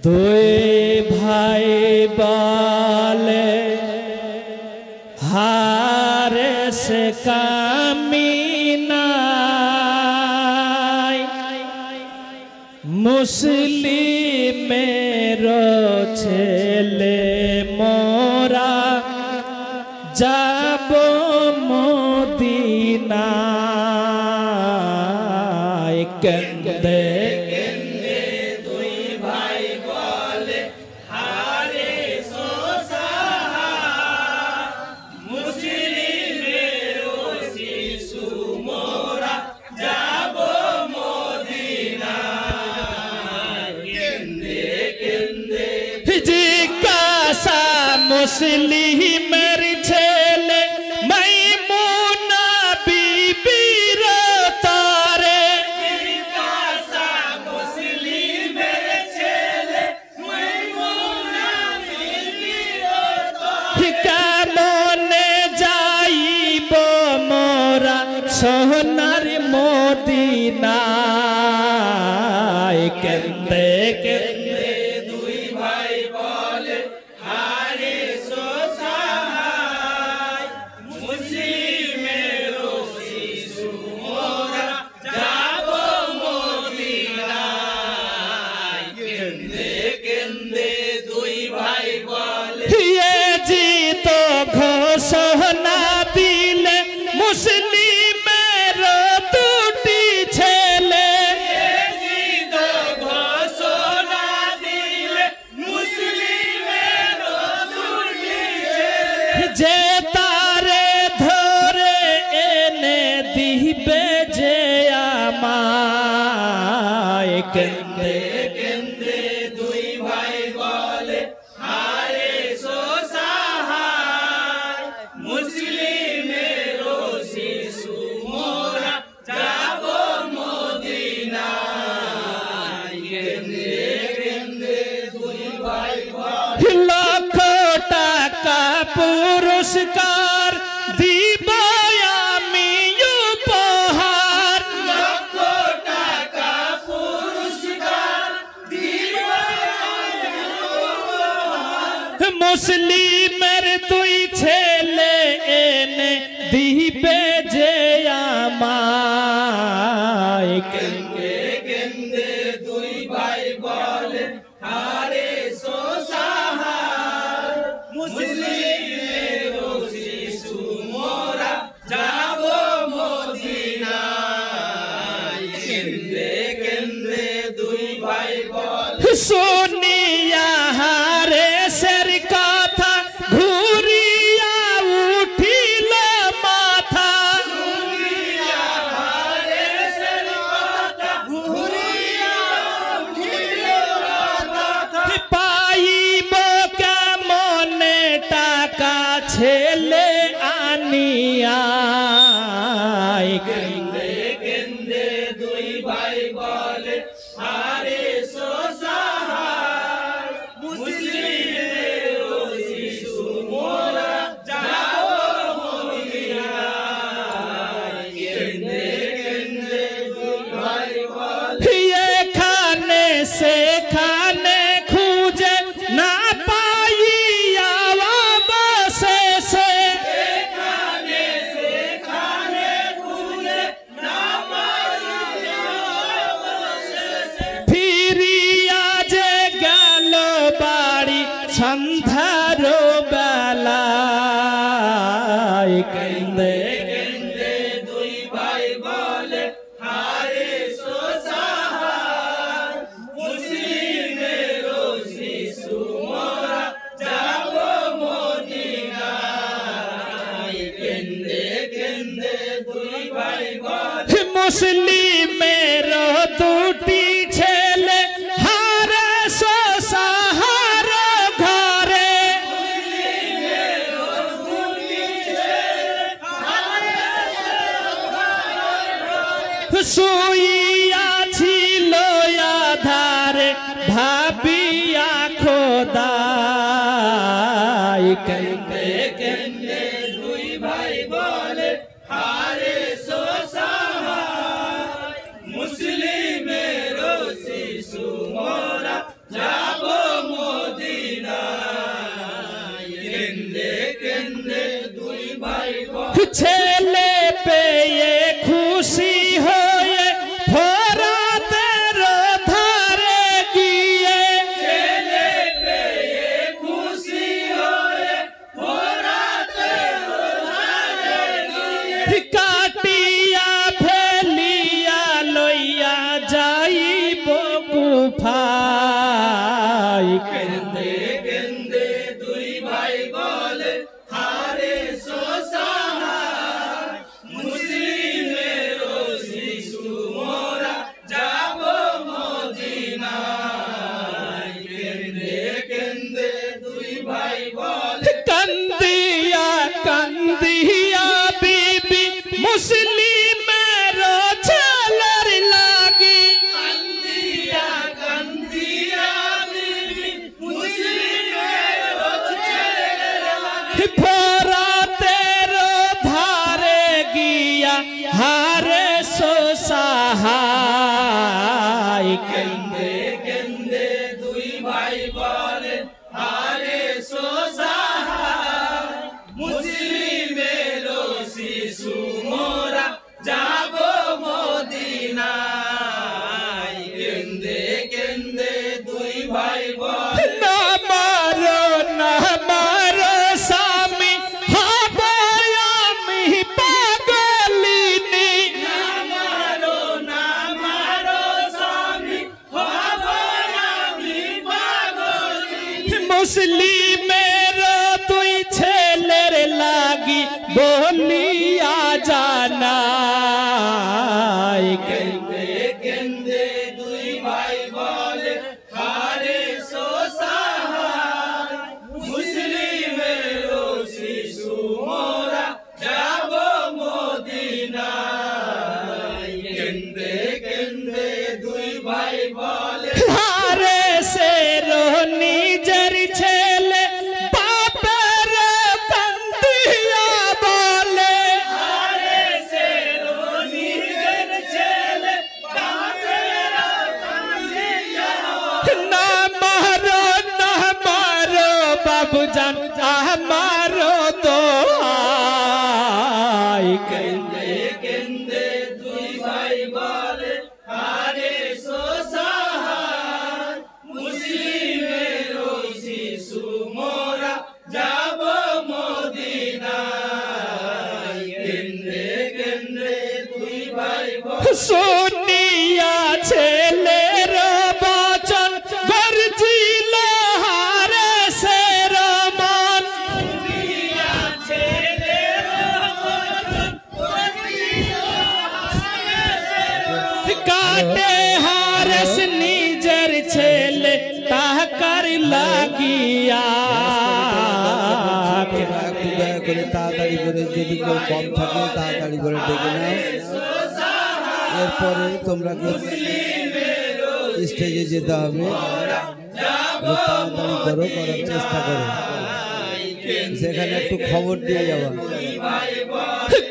দুই ভাই বলে হারে সে কামিনাই মুসলিমের ছেলে মোরা যাব মদিনায় কেন্দে মুসলিমের ছেলে মাইমুনা বিবির তরে মুসলিমের ছেলে মাইমুনা বিবির তরে কেমনে যাইব মোরা সোনার মদিনায় কেন্দে কেন্দে দুই ভাই বলে ঘোষণা দিলে মুসলিমের দুটি ছেলে ঘোষণা দিলে মুসলিমের দুটি যে তারে ধরে এনে দিবে যে আমায় কেন্দে কেন্দে দুই ভাই বলে লক্ষ টাকা পুরস্কার দিব আমি উপহার লক্ষ টাকা পুরস্কার দিব মুসলিমের দুই ছেলে এনে দিবে যে আমায় কেন্দে কেন্দে দুই ভাই বলে হারে মুসলিমের শিশু মোরা যাব মদিনায় কেন্দে কেন্দে দুই ভাই বলে শুনিয়া হারে সের কথা ঘুরিয়া উঠিল মাথা শুনিয়া হারে সের কথা ঘুরিয়া উঠিল মাথা পাইব কেমনে টাকা ছেলে আনিয়া কেন্দে কেন্দে দুই ভাই বলে হারে সোসাহার মুসলিমের শিশু মোরা যাব মদিনায় কেন্দে কেন্দে দুই ভাই বলে এখানে সেখানে খুঁজে না পাইয়া অবশেষে এখানে সেখানে খুঁজে না পাইয়া অবশেষে ফিরিয়া যে গেল বাড়ি সন্ধ্যার বেলায় কেন্দে কেন্দে দুই ভাই বলে হারে সোসাহার মুসলিমের শিশু মোরা যাব মদিনায় কেন্দে কেন্দে দুই ভাই বলে মুসলিমের দুটি ছেলে হারে সোসাহার ঘরে মুসলিমের দুটি ছেলে হারে সোসাহার শুইয়া ছিল আধারে ভাবিয়া খোদাই কেন্দে কেন্দে দুই ভাই বলে হারে সোসাহার মুসলিমের শিশু মোরা যাব মদিনায় কেন্দে কেন্দে দুই ভাই বলে ছেলে পেয়ে খুশি হয়ে ফোরাতের ধারে গিয়ে ছেলে পেয়ে খুশি হয়ে ফোরাতের ধারে গিয়ে কাটিয়া ফেলিয়া লইয়া যাইব কুফায় কেন্দে কেন্দে দুই ভাই বলে হারে সোসাহায় মুসলিমের শিশু মোরা যাব মদিনায় কেন্দে কেন্দে দুই ভাই বলে কান্দিয়া কান্দিয়া বিবি মুসলিমের ছেলের লাগি কান্দিয়া কান্দিয়া বিবি মুসলিমের ছেলের লাগি ফোরাতের ধারে গিয়া হারে সোসাহায় কেন্দে কেন্দে দুই ভাই বলে হারে সোসাহায় মুসলিমের শিশু মোরা যাব মদিনায় কেন্দে কেন্দে দুই ভাই বলে না মারো স্বামী হব আমি পাগলিনী না মারো স্বামী হব আমি পাগলিনী মুসলিমের দুই ছেলের লাগি বলিয়া জানাই কেন্দে কেন্দে দুই ভাই বলে হারে সোসাহায় মুসলিমের শিশু মোরা যাব মদিনায় কেন্দে কেন্দে দুই ভাই বলে হারে সের নিজের ছেলে বাপের কান্দিয়া বলে হারে সের নিজের ছেলে বাপের কান্দিয়া না মারো বাবুজান আমারো দোহাই কেন্দে কেন্দে দুই ভাই বলে হারে সোসাহায় মুসলিমের শিশু মোরা যাব মদিনায় কেন্দে কেন্দে দুই ভাই বলে শুনিয়া ছেলের বচন গর্জিল হারে সের মন শুনিয়া ছেলের বচন গর্জিল হারে সের মন কাটে হারেস নিজের ছেলে তাহার লাগিয়া একটু দয়া করে তাড়াতাড়ি করে যদি কেউ কম থাকে তাড়াতাড়ি করে ডেকে নাও এরপরে তোমরা স্টেজে যেতে হবে তাড়াতাড়ি করো করার চেষ্টা করো সেখানে একটু খবর দিয়ে যাওয়া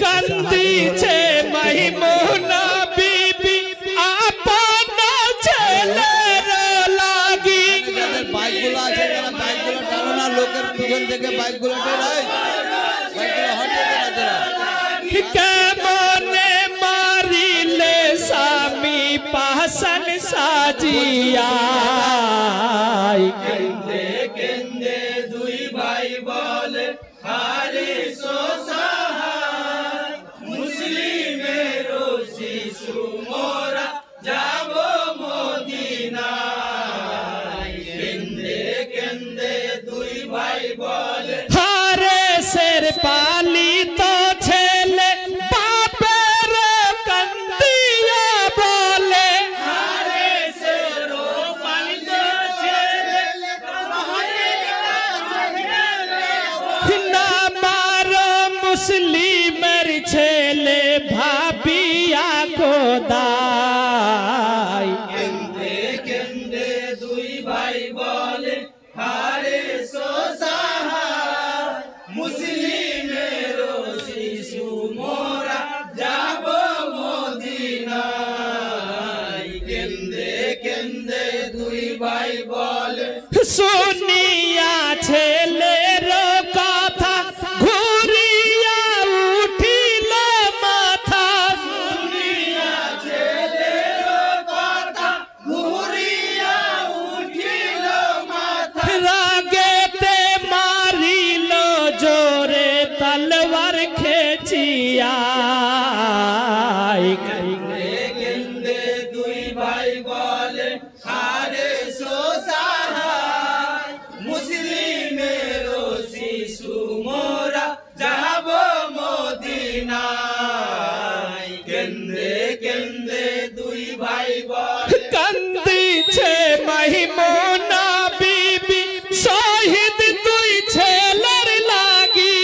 কান্দিছে মাইমুনা বিবি আপন ছেলের লাগি যাদের বাইকগুলো আছে তারা বাইকগুলো টানো না লোকের পিছন থেকে বাইকগুলো টেরাই বাইকগুলো হটে তোরা কেমনে মারিলে স্বামী পাশন সাজিয়া কেন্দে কেন্দে দুই ভাই বলে হারে সোসাহায় মুসলিমের শিশু মোরা যাব মদিনায় কেন্দে কেন্দে দুই ভাই বলে হারে সের পালিত ছেলে বাপের কান্দিয়া বলে হারে সের পালিত ছেলে না মারো মুসলিমের ছেলে ভাবিয়া খোদাই কেন্দে কেন্দে দুই ভাই বলে হারে সোসাহায় মুসলিমের কেন্দে দুই ভাই বলে শুনিয়া ছেলের কথা ঘুরিয়া উঠিল মাথা শুনিয়া ছেলের কথা ঘুরিয়া উঠিল মাথা রাগেতে মারিল জোরে তলবার খেচিয়া কেন্দে দুই ভাই বলে হারে সোসাহায় মুসলিমের শিশু মোরা যাব মদিনায় কেন্দে কেন্দে দুই ভাই বলে কান্দিছে মাইমুনা বিবি শহীদ দুই ছেলের লাগি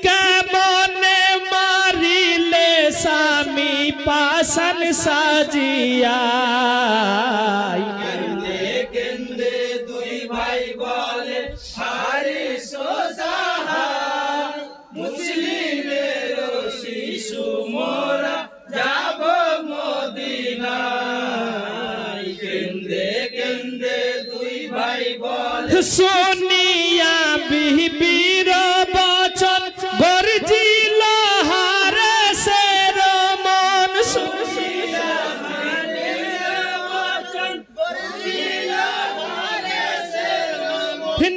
কেমনে মারিলে স্বামী পাশন সাজিয়া কেন্দে কেন্দে দুই ভাই বলে হারে সোসাহায় মুসলিমের শিশু মোরা যাব মদিনায় কেন্দে কেন্দে দুই ভাই বলে শুনিয়া বিবির বচন গর্জিল হারে সের মন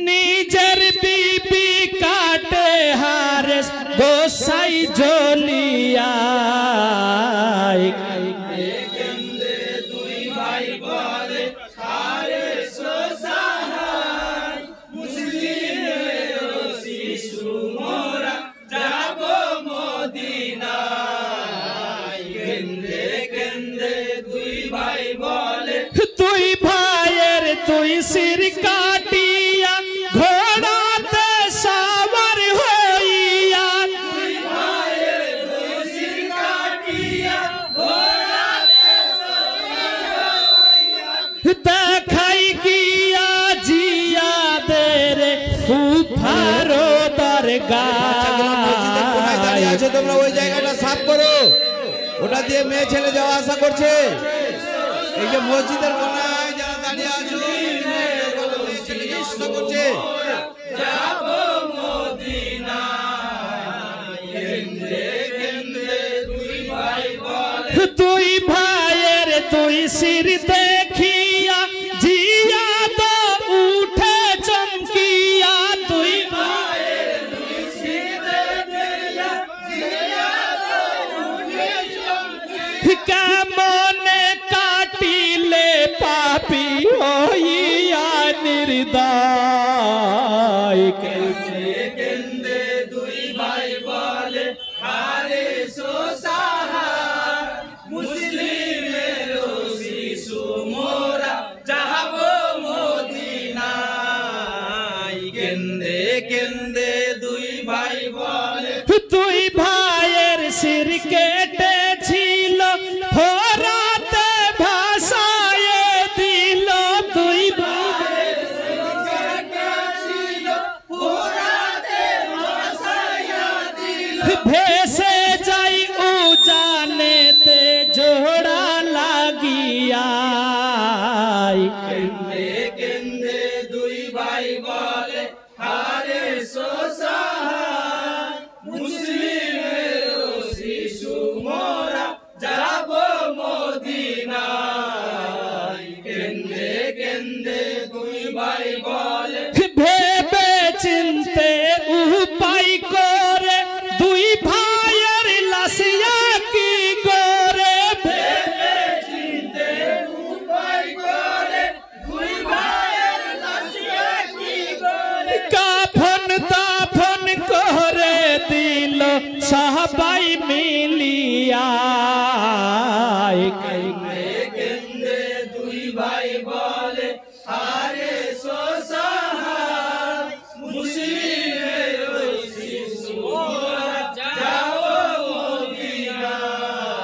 নিজের বিবি কাটে হারে গোসাই জ্বলিয়া কেন্দে দুই ভাই বলে হারে সোসাহায় মুসলিমের শিশু মোরা যাব মদিনায় কেন্দে কেন্দে দুই ভাই বলে তুই ভাইয়ের তুই সির কাটিয়া ঘোড়াতে সাওয়ার হইয়া দেখাই গিয়া জিয়া দে রে উফারো দরগা কোনায় দাঁড়িয়ে আছো তোমরা ওই জায়গাটা সাফ করো ওটা দিয়ে মেয়ে ছেলে যাওয়া আসা করছে এই যে মসজিদের কোনায় যারা দাঁড়িয়ে আছো ছেলে যাওয়া আসা করছে যাব মদিনায় কেন্দে কেন্দে দুই ভাই বলে তুই ভাইয়ের তুই সির দেখিয়া জিয়া তো উঠে চমকিয়া তুই কেমনে কাটিলে পাপি হইয়া নির্দয় কেন্দে দুই ভাই বলে হারে সোসাহায় মুসলিমের শিশু মোরা যাব মদিনায় কেন্দে কেন্দে দুই ভাই বলে তুই ভাইয়ের সির কেটেছিল ফোরাতে ভাষায় দিল তুই ভাইয়ের ভেসে যাই ও জানেতে জোড়া লাগিয়া কেন্দে কেন্দে দুই ভাই বলে হারে সোসাহায় মুসলিমের শিশু মোরা যাব মদিনায় কেন্দে কেন্দে দুই ভাই বলে ভেবে চিনতে উপায় করে দুই ভাইয়ের লাশিয়া কি করে চিনতে উপায় করে দুই ভাইয়ের লাশিয়া কি করে কাফন দাফন করে দিল সবাই মিলিয়া কেন্দে কেন্দে দুই ভাই বলে হারে সোসাহায় মুসলিমের শিশু মোরা যাব মদিনায়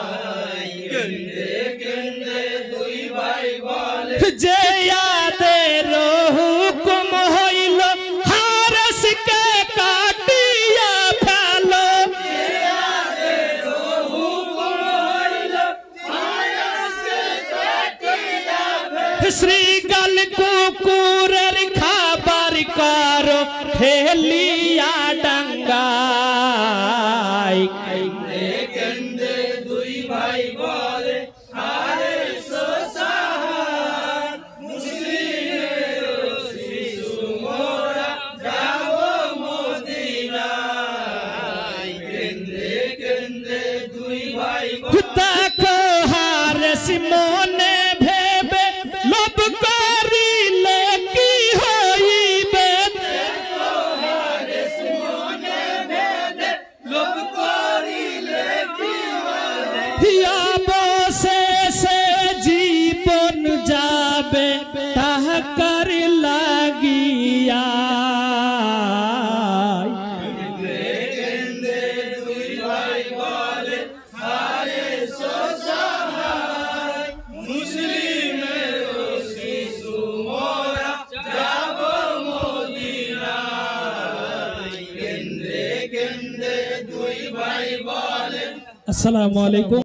কেন্দে কেন্দে দুই ভাই বলে যে আদের হুকুম হইল হারস কে কাটিয়া ফেলো ঠেলিয়া ডাঙ্গাই কেন্দ্রে দুই ভাই বলে আরে সোসাহার মুসলিমের শিশু মোরা যাব মদিনায় কেন্দ্রে কেন্দ্রে দুই ভাই দেখো হারেস মনে ভেবে লোভ করিলে কি হইবে লোভ করিলে কি হবে অবশেষে জীবন যাবে তাহার লাগিয়া কেন্দ্রে দুই ভাই বলে আরে সোসাহার মুসলিমের শিশু মোরা যাব মদিনায় কেন্দ্রে কেন্দ্রে দুই ভাই বলে আসসালামু আলাইকুম।